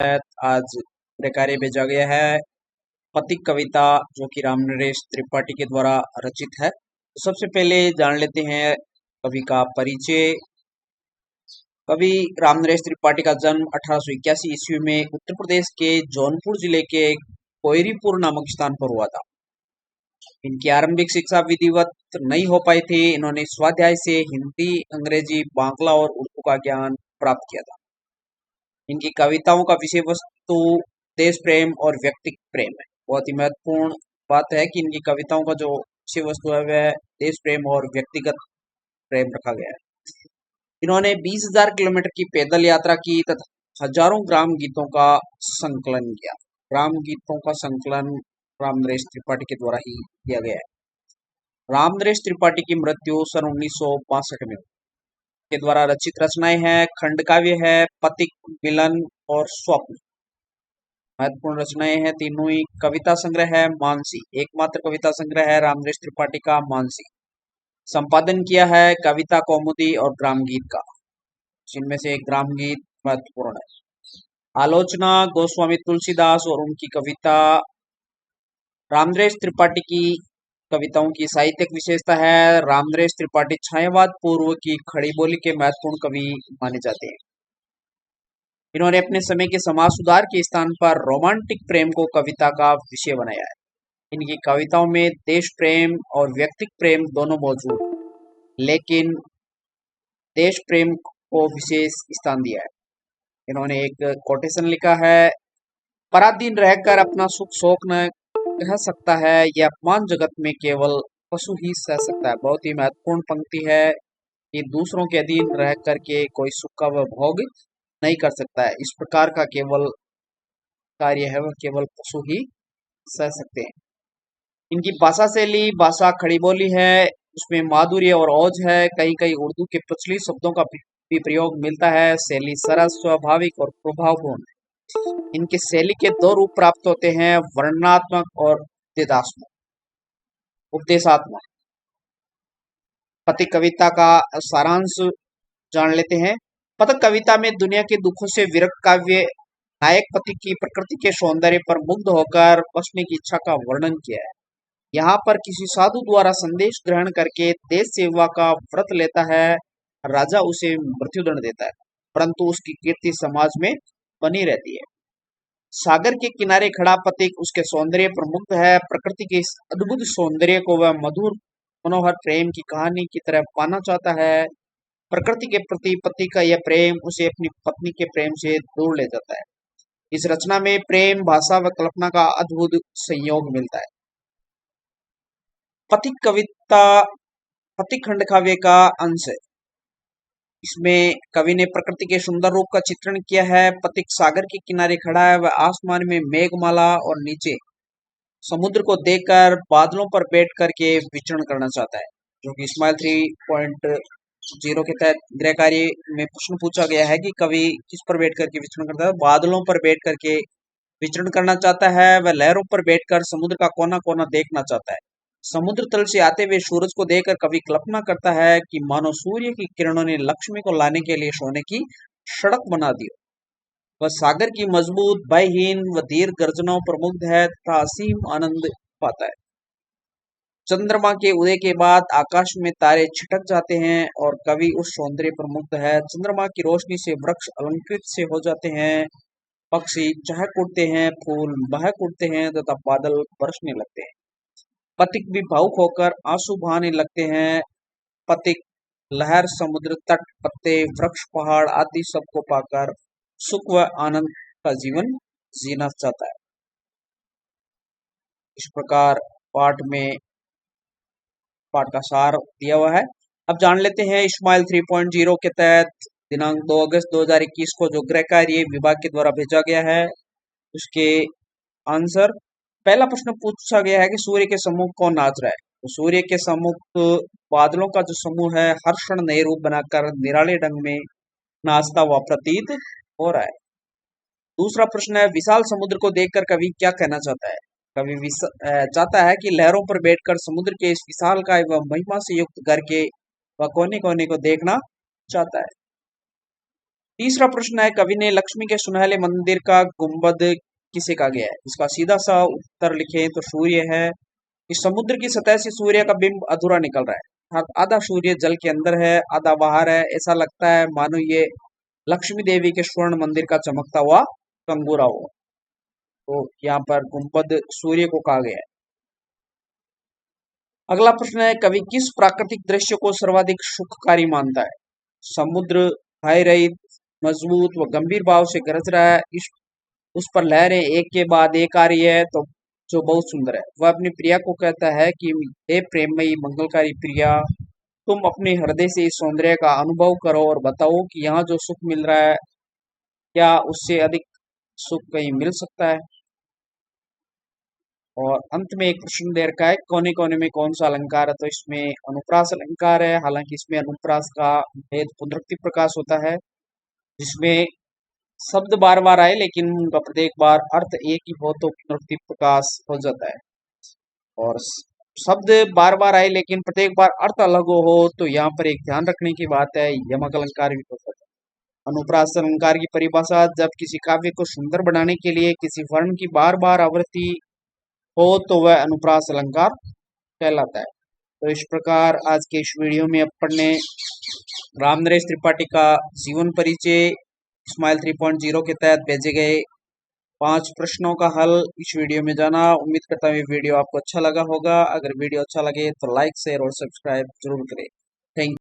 आज कार्य भेजा गया है पथिक कविता जो कि रामनरेश त्रिपाठी के द्वारा रचित है। तो सबसे पहले जान लेते हैं कवि का परिचय। कवि रामनरेश त्रिपाठी का जन्म 1881 ईस्वी में उत्तर प्रदेश के जौनपुर जिले के कोयरीपुर नामक स्थान पर हुआ था। इनकी आरंभिक शिक्षा विधिवत नहीं हो पाई थी। इन्होंने स्वाध्याय से हिंदी, अंग्रेजी, बांग्ला और उर्दू का ज्ञान प्राप्त किया था। इनकी कविताओं का विषय वस्तु देश प्रेम और व्यक्ति प्रेम है। बहुत ही महत्वपूर्ण बात है कि इनकी कविताओं का जो विषय वस्तु है वह देश प्रेम और व्यक्तिगत प्रेम रखा गया है। इन्होंने 20,000 किलोमीटर की पैदल यात्रा की तथा हजारों ग्राम गीतों का संकलन किया। ग्राम गीतों का संकलन रामनरेश त्रिपाठी के द्वारा ही किया गया है। रामनरेश त्रिपाठी की मृत्यु सन 1962 में के द्वारा रचित रचनाएं हैं खंड काव्य है, पथिक, मिलन और स्वप्न। महत्वपूर्ण रचनाएं हैं तीनों ही। कविता संग्रह है मानसी, एकमात्र कविता संग्रह है रामनरेश त्रिपाठी का मानसी। संपादन किया है कविता कौमुदी और ग्राम गीत का, जिनमें से एक ग्राम गीत महत्वपूर्ण है। आलोचना गोस्वामी तुलसीदास और उनकी कविता। रामनरेश त्रिपाठी की कविताओं की साहित्यिक विशेषता है रामनरेश त्रिपाठी छायावाद पूर्व की खड़ी बोली के महत्वपूर्ण कवि माने जाते हैं। इन्होंने अपने समय के समाज सुधार के स्थान पर रोमांटिक प्रेम को कविता का विषय बनाया है। इनकी कविताओं में देश प्रेम और व्यक्तिक प्रेम दोनों मौजूद हैं, लेकिन देश प्रेम को विशेष स्थान दिया है। इन्होंने एक कोटेशन लिखा है, पराधीन रहकर अपना सुख शोक न कह सकता है, यह अपमान जगत में केवल पशु ही सह सकता है। बहुत ही महत्वपूर्ण पंक्ति है कि दूसरों के अधीन रह करके कोई सुख का वह भोग नहीं कर सकता है। इस प्रकार का केवल कार्य है वह केवल पशु ही सह सकते हैं। इनकी भाषा शैली भाषा खड़ी बोली है, उसमें माधुर्य और ओज है। कहीं कहीं उर्दू के प्रचलित शब्दों का भी प्रयोग मिलता है। शैली सरल, स्वाभाविक और प्रभावपूर्ण है। इनके शैली के दो रूप प्राप्त होते हैं, वर्णनात्मक और उपदेशात्मक। पथिक कविता का सारांश जान लेते हैं। पथिक कविता में दुनिया के दुखों से विरक्त काव्य नायक पथिक की प्रकृति के सौंदर्य पर मुग्ध होकर बसने की इच्छा का वर्णन किया है। यहाँ पर किसी साधु द्वारा संदेश ग्रहण करके देश सेवा का व्रत लेता है। राजा उसे मृत्युदंड देता है, परंतु उसकी कीर्ति समाज में बनी रहती है। सागर के किनारे खड़ा पथिक उसके सौंदर्य पर मुग्ध है। प्रकृति के इस अद्भुत सौंदर्य को वह मधुर मनोहर प्रेम की कहानी की तरह पाना चाहता है। प्रकृति के प्रति पति का यह प्रेम उसे अपनी पत्नी के प्रेम से दूर ले जाता है। इस रचना में प्रेम, भाषा व कल्पना का अद्भुत संयोग मिलता है। पथिक कविता पथिक खंड काव्य का अंश है। इसमें कवि ने प्रकृति के सुंदर रूप का चित्रण किया है। पथिक सागर के किनारे खड़ा है, वह आसमान में मेघमाला और नीचे समुद्र को देखकर बादलों पर बैठ करके विचरण करना चाहता है, जो कि स्माइल 3.0 के तहत गृह कार्य में प्रश्न पूछा गया है कि कवि किस पर बैठ करके विचरण करता है। बादलों पर बैठ करके विचरण करना चाहता है। वह लहरों पर बैठकर समुद्र का कोना कोना देखना चाहता है। समुद्र तल से आते हुए सूरज को देखकर कवि कल्पना करता है कि मानो सूर्य की किरणों ने लक्ष्मी को लाने के लिए सोने की सड़क बना दी। वह सागर की मजबूत, भयहीन व धीर गर्जनाओं पर मुग्ध है तथा असीम आनंद पाता है। चंद्रमा के उदय के बाद आकाश में तारे छिटक जाते हैं और कवि उस सौंदर्य पर मुग्ध है। चंद्रमा की रोशनी से वृक्ष अलंकृत से हो जाते हैं, पक्षी चहक उठते हैं, फूल बहक उठते हैं तथा बादल बरसने लगते हैं। पथिक भी भावुक होकर आंसू बहाने लगते हैं। पथिक लहर, समुद्र तट, पत्ते, वृक्ष, पहाड़ आदि सबको पाकर सुख व आनंद का जीवन जीना चाहता है। इस प्रकार पाठ का सार दिया हुआ है। अब जान लेते हैं स्माइल 3.0 के तहत दिनांक 2 अगस्त 2021 को जो गृह कार्य विभाग के द्वारा भेजा गया है उसके आंसर। पहला प्रश्न पूछा गया है कि सूर्य के सम्मुख कौन नाच रहा है। तो सूर्य के सम्मुख बादलों का जो समूह है हर क्षण नए रूप बनाकर निराले ढंग में नाचता हुआ प्रतीत हो रहा है। दूसरा प्रश्न है, विशाल समुद्र को देखकर कवि क्या कहना चाहता है। कवि चाहता है कि लहरों पर बैठकर समुद्र के इस विशाल काय व महिमा से युक्त करके वह कोने कोने को देखना चाहता है। तीसरा प्रश्न है, कवि ने लक्ष्मी के सुनहले मंदिर का गुंबद किसे कहा गया है? इसका सीधा सा उत्तर लिखें तो सूर्य है। इस समुद्र की सतह से सूर्य का बिंब अधूरा निकल रहा है, अर्थात आधा सूर्य जल के अंदर है, आधा बाहर है। ऐसा लगता है मानो ये लक्ष्मी देवी के स्वर्ण मंदिर का चमकता हुआ कंगूरा हो। तो यहाँ पर गुंबद सूर्य को कहा गया है। अगला प्रश्न है, कवि किस प्राकृतिक दृश्य को सर्वाधिक सुखकारी मानता है? समुद्र भय रहित, मजबूत व गंभीर भाव से गरज रहा है, इस उस पर लहरें एक के बाद एक आ रही है, तो जो बहुत सुंदर है। वह अपनी प्रिया को कहता है कि हे प्रेममयी मंगलकारी प्रिया, तुम अपने हृदय से इस सौंदर्य का अनुभव करो और बताओ कि यहाँ जो सुख मिल रहा है, क्या उससे अधिक सुख कहीं मिल सकता है? और अंत में एक प्रश्न दे रखा है, कोने कोने में कौन सा अलंकार है? तो इसमें अनुप्रास अलंकार है। हालांकि इसमें अनुप्रास का भेद पुनरुक्ति प्रकाश होता है, जिसमें शब्द बार बार आए लेकिन उनका प्रत्येक बार अर्थ एक ही हो तो पुनरुक्ति प्रकाश हो जाता है। और शब्द बार बार आए लेकिन प्रत्येक बार अर्थ अलग हो तो यहाँ पर एक ध्यान रखने की बात है, यमक अलंकार भी हो सकता है। अनुप्रास अलंकार की परिभाषा, जब किसी काव्य को सुंदर बनाने के लिए किसी वर्ण की बार बार आवृत्ति हो तो वह अनुप्रास अलंकार कहलाता है। तो इस प्रकार आज के इस वीडियो में अपन ने रामनरेश त्रिपाठी का जीवन परिचय स्माइल 3.0 के तहत भेजे गए 5 प्रश्नों का हल इस वीडियो में जाना। उम्मीद करता हूँ ये वीडियो आपको अच्छा लगा होगा। अगर वीडियो अच्छा लगे तो लाइक शेयर और सब्सक्राइब जरूर करें। Thank you.